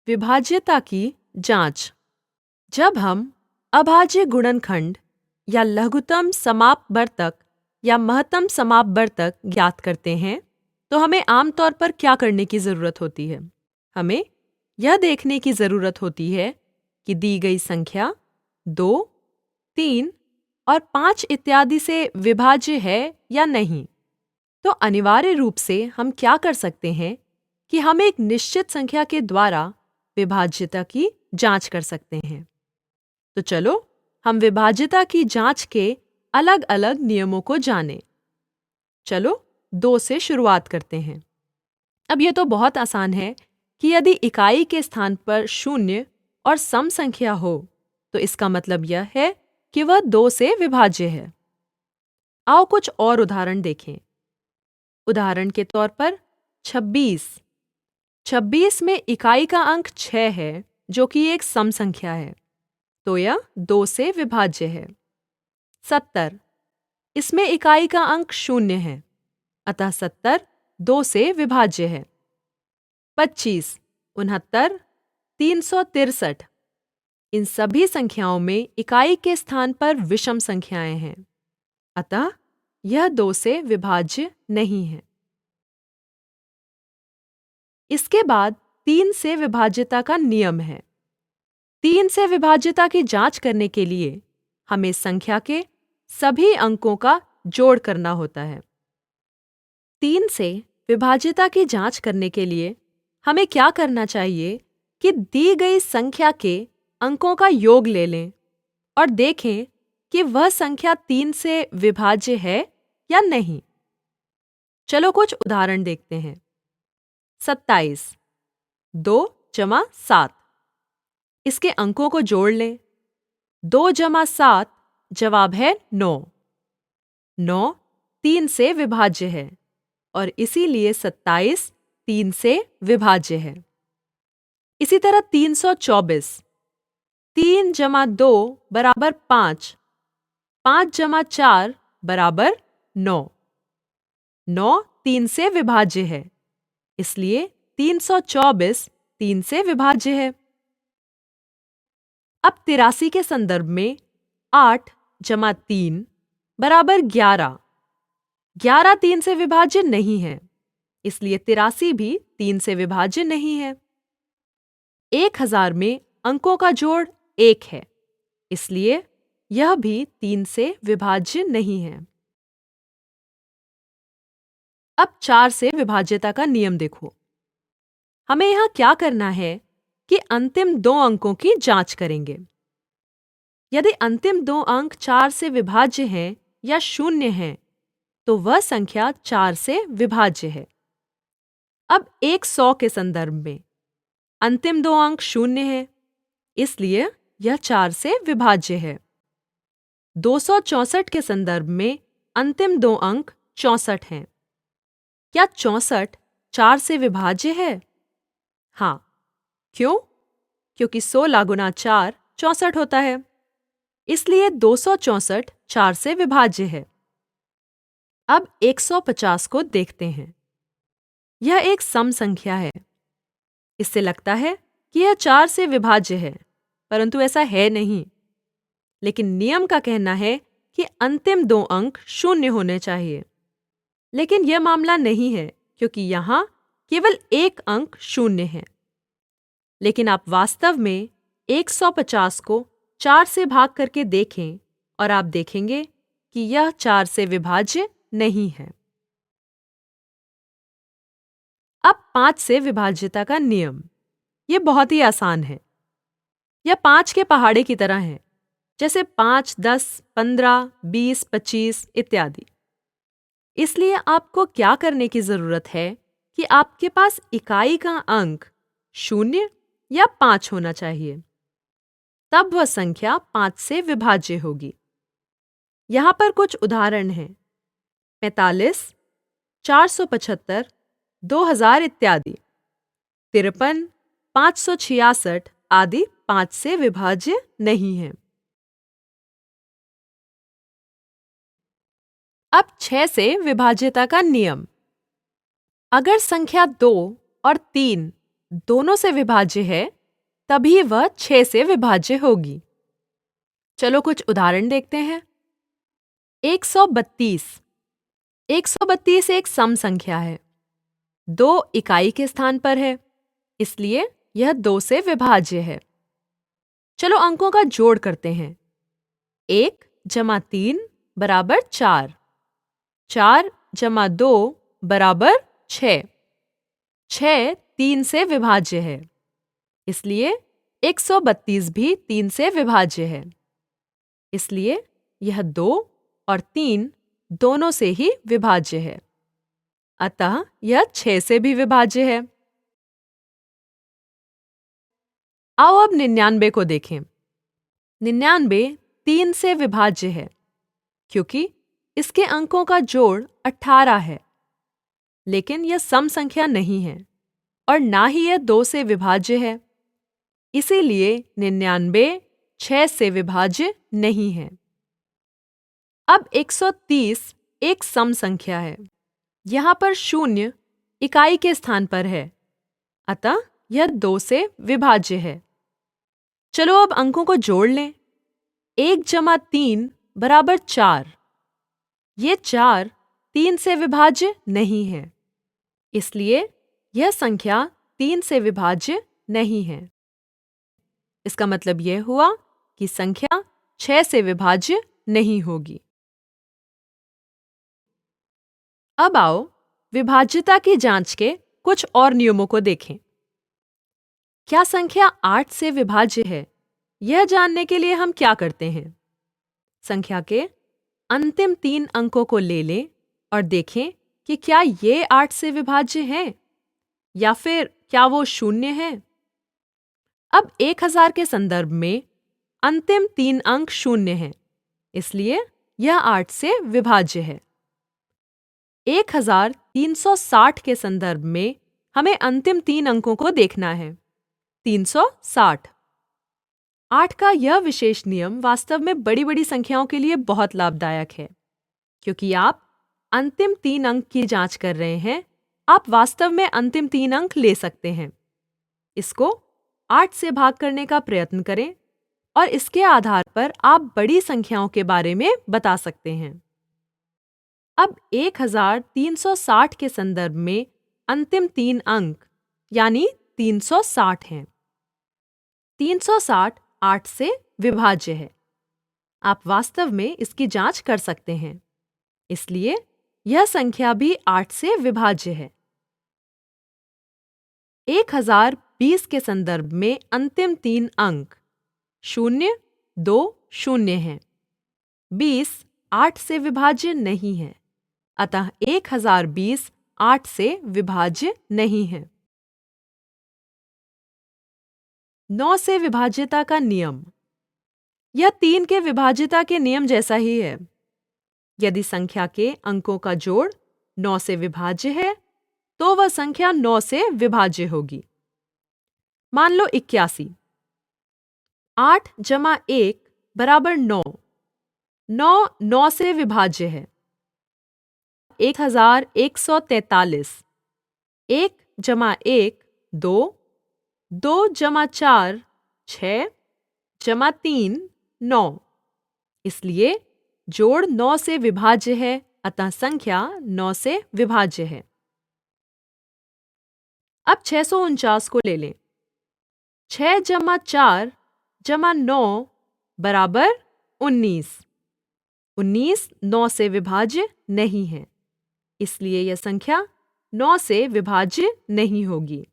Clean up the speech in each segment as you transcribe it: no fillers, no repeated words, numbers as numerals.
विभाज्यता की जांच। जब हम अभाज्य गुणनखंड या लघुत्तम समापवर्तक या महत्तम समापवर्तक ज्ञात करते हैं तो हमें आमतौर पर क्या करने की ज़रूरत होती है? हमें यह देखने की ज़रूरत होती है कि दी गई संख्या 2, 3 और 5 इत्यादि से विभाज्य है या नहीं। तो अनिवार्य रूप से हम क्या कर सकते हैं कि हम एक निश्चित संख्या के द्वारा विभाज्यता की जांच कर सकते हैं। तो चलो हम विभाज्यता की जांच के अलग अलग नियमों को जानें। चलो 2 से शुरुआत करते हैं। अब यह तो बहुत आसान है कि यदि इकाई के स्थान पर 0 और सम संख्या हो तो इसका मतलब यह है कि वह 2 से विभाज्य है। आओ कुछ और उदाहरण देखें। उदाहरण के तौर पर 26। 26 में इकाई का अंक 6 है जो कि एक सम संख्या है, तो यह 2 से विभाज्य है। 70। इसमें इकाई का अंक 0 है, अतः 70 2 से विभाज्य है। 25, 69, 363। इन सभी संख्याओं में इकाई के स्थान पर विषम संख्याएं हैं, अतः यह 2 से विभाज्य नहीं है। इसके बाद 3 से विभाज्यता का नियम है। 3 से विभाज्यता की जांच करने के लिए हमें संख्या के सभी अंकों का जोड़ करना होता है। 3 से विभाज्यता की जांच करने के लिए हमें क्या करना चाहिए कि दी गई संख्या के अंकों का योग ले लें और देखें कि वह संख्या 3 से विभाज्य है या नहीं। चलो कुछ उदाहरण देखते हैं। 27, 2 जमा 7। इसके अंकों को जोड़ लें। 2 जमा 7 जवाब है 9। 9 3 से विभाज्य है और इसीलिए 27 3 से विभाज्य है। इसी तरह 324। 3 जमा 2 बराबर 5। 5 जमा 4 बराबर 9। 9 3 से विभाज्य है, इसलिए 324 3 से विभाज्य है। अब 83 के संदर्भ में 8 जमा 3 बराबर 11। 11 3 से विभाज्य नहीं है, इसलिए 83 भी 3 से विभाज्य नहीं है। 1000 में अंकों का जोड़ 1 है, इसलिए यह भी 3 से विभाज्य नहीं है। अब 4 से विभाज्यता का नियम देखो। हमें यहाँ क्या करना है कि अंतिम 2 अंकों की जांच करेंगे। यदि अंतिम 2 अंक 4 से विभाज्य हैं या 0 हैं, तो वह संख्या 4 से विभाज्य है। अब 100 के संदर्भ में अंतिम 2 अंक 0 है, इसलिए यह 4 से विभाज्य है। 264 के संदर्भ में अंतिम 2 अंक 64 हैं। क्या 64 4 से विभाज्य है? हाँ। क्यों? क्योंकि 16 गुना 4 64 होता है, इसलिए 264 4 से विभाज्य है। अब 150 को देखते हैं। यह एक सम संख्या है। इससे लगता है कि यह 4 से विभाज्य है, परंतु ऐसा है नहीं। लेकिन नियम का कहना है कि अंतिम 2 अंक 0 होने चाहिए। लेकिन यह मामला नहीं है, क्योंकि यहाँ केवल 1 अंक 0 है। लेकिन आप वास्तव में 150 को 4 से भाग करके देखें और आप देखेंगे कि यह 4 से विभाज्य नहीं है। अब 5 से विभाज्यता का नियम। यह बहुत ही आसान है। यह 5 के पहाड़े की तरह है, जैसे 5, 10, 15, 20, 25 इत्यादि। इसलिए आपको क्या करने की जरूरत है कि आपके पास इकाई का अंक 0 या 5 होना चाहिए, तब वह संख्या 5 से विभाज्य होगी। यहाँ पर कुछ उदाहरण हैं। 45, 475, 2000 इत्यादि। 53, 566 आदि 5 से विभाज्य नहीं है। अब 6 से विभाज्यता का नियम। अगर संख्या 2 और 3 दोनों से विभाज्य है, तभी वह 6 से विभाज्य होगी। चलो कुछ उदाहरण देखते हैं। 132। 132 एक सम संख्या है। 2 इकाई के स्थान पर है, इसलिए यह 2 से विभाज्य है। चलो अंकों का जोड़ करते हैं। 1 जमा 3 बराबर 4। 4 जमा 2 बराबर 6। 6 3 से विभाज्य है, इसलिए 132 भी 3 से विभाज्य है। इसलिए यह 2 और 3 दोनों से ही विभाज्य है, अतः यह 6 से भी विभाज्य है। आओ अब 99 को देखें। 99 3 से विभाज्य है, क्योंकि इसके अंकों का जोड़ 18 है। लेकिन यह सम संख्या नहीं है और ना ही यह 2 से विभाज्य है, इसीलिए 99 6 से विभाज्य नहीं है। अब 130 एक सम संख्या है। यहाँ पर 0 इकाई के स्थान पर है, अतः यह 2 से विभाज्य है। चलो अब अंकों को जोड़ लें। 1 जमा 3 बराबर 4। ये 4 3 से विभाज्य नहीं है, इसलिए यह संख्या 3 से विभाज्य नहीं है। इसका मतलब यह हुआ कि संख्या 6 से विभाज्य नहीं होगी। अब आओ विभाज्यता की जांच के कुछ और नियमों को देखें। क्या संख्या 8 से विभाज्य है, यह जानने के लिए हम क्या करते हैं? संख्या के अंतिम 3 अंकों को ले लें और देखें कि क्या ये 8 से विभाज्य है या फिर क्या वो 0 है। अब 1000 के संदर्भ में अंतिम 3 अंक 0 हैं, इसलिए यह 8 से विभाज्य है। 1360 के संदर्भ में हमें अंतिम 3 अंकों को देखना है। 360। 8 का यह विशेष नियम वास्तव में बड़ी बड़ी संख्याओं के लिए बहुत लाभदायक है, क्योंकि आप अंतिम 3 अंक की जांच कर रहे हैं। आप वास्तव में अंतिम 3 अंक ले सकते हैं। इसको 8 से भाग करने का प्रयत्न करें और इसके आधार पर आप बड़ी संख्याओं के बारे में बता सकते हैं। अब 1360 के संदर्भ में अंतिम 3 अंक यानी 360 हैं। 360 8 से विभाज्य है। आप वास्तव में इसकी जांच कर सकते हैं, इसलिए यह संख्या भी 8 से विभाज्य है। 1020 के संदर्भ में अंतिम 3 अंक 0, 2, 0 हैं। 20 8 से विभाज्य नहीं है, अतः 1020 8 से विभाज्य नहीं है। 9 से विभाज्यता का नियम। यह 3 के विभाज्यता के नियम जैसा ही है। यदि संख्या के अंकों का जोड़ 9 से विभाज्य है, तो वह संख्या 9 से विभाज्य होगी। मान लो 81। 8 जमा 1 बराबर 9। 9 9 से विभाज्य है। 1143। 1 जमा 1 2। 2 जमा 4 6 जमा 3 9। इसलिए जोड़ 9 से विभाज्य है, अतः संख्या 9 से विभाज्य है। अब 649 को ले लें। 6 जमा 4 जमा 9 बराबर 19। 19 9 से विभाज्य नहीं है, इसलिए यह संख्या 9 से विभाज्य नहीं होगी।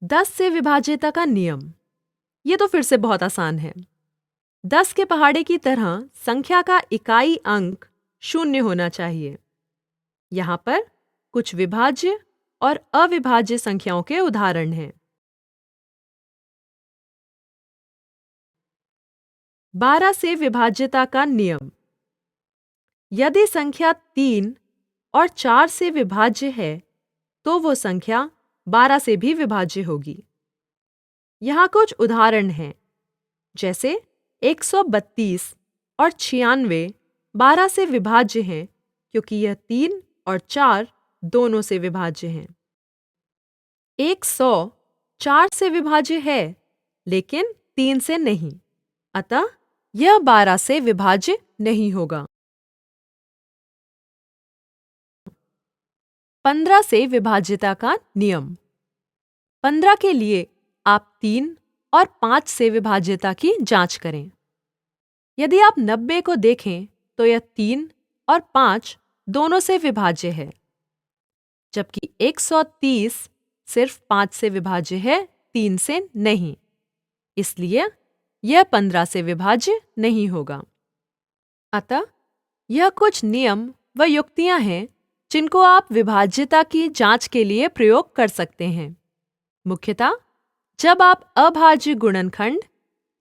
10 से विभाज्यता का नियम। ये तो फिर से बहुत आसान है। 10 के पहाड़े की तरह संख्या का इकाई अंक 0 होना चाहिए। यहाँ पर कुछ विभाज्य और अविभाज्य संख्याओं के उदाहरण हैं। 12 से विभाज्यता का नियम। यदि संख्या 3 और 4 से विभाज्य है, तो वो संख्या 12 से भी विभाज्य होगी। यहाँ कुछ उदाहरण हैं, जैसे 132 और 96 12 से विभाज्य हैं, क्योंकि यह 3 और 4 दोनों से विभाज्य हैं। 100 4 से विभाज्य है, लेकिन 3 से नहीं, अतः यह 12 से विभाज्य नहीं होगा। 15 से विभाज्यता का नियम। 15 के लिए आप 3 और 5 से विभाज्यता की जांच करें। यदि आप 90 को देखें तो यह 3 और 5 दोनों से विभाज्य है, जबकि 130 सिर्फ 5 से विभाज्य है, 3 से नहीं। इसलिए यह 15 से विभाज्य नहीं होगा। अतः यह कुछ नियम व युक्तियां हैं जिनको आप विभाज्यता की जांच के लिए प्रयोग कर सकते हैं। मुख्यतः जब आप अभाज्य गुणनखंड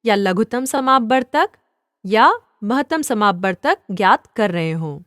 या लघुत्तम समापवर्तक या महत्तम समापवर्तक ज्ञात कर रहे हों।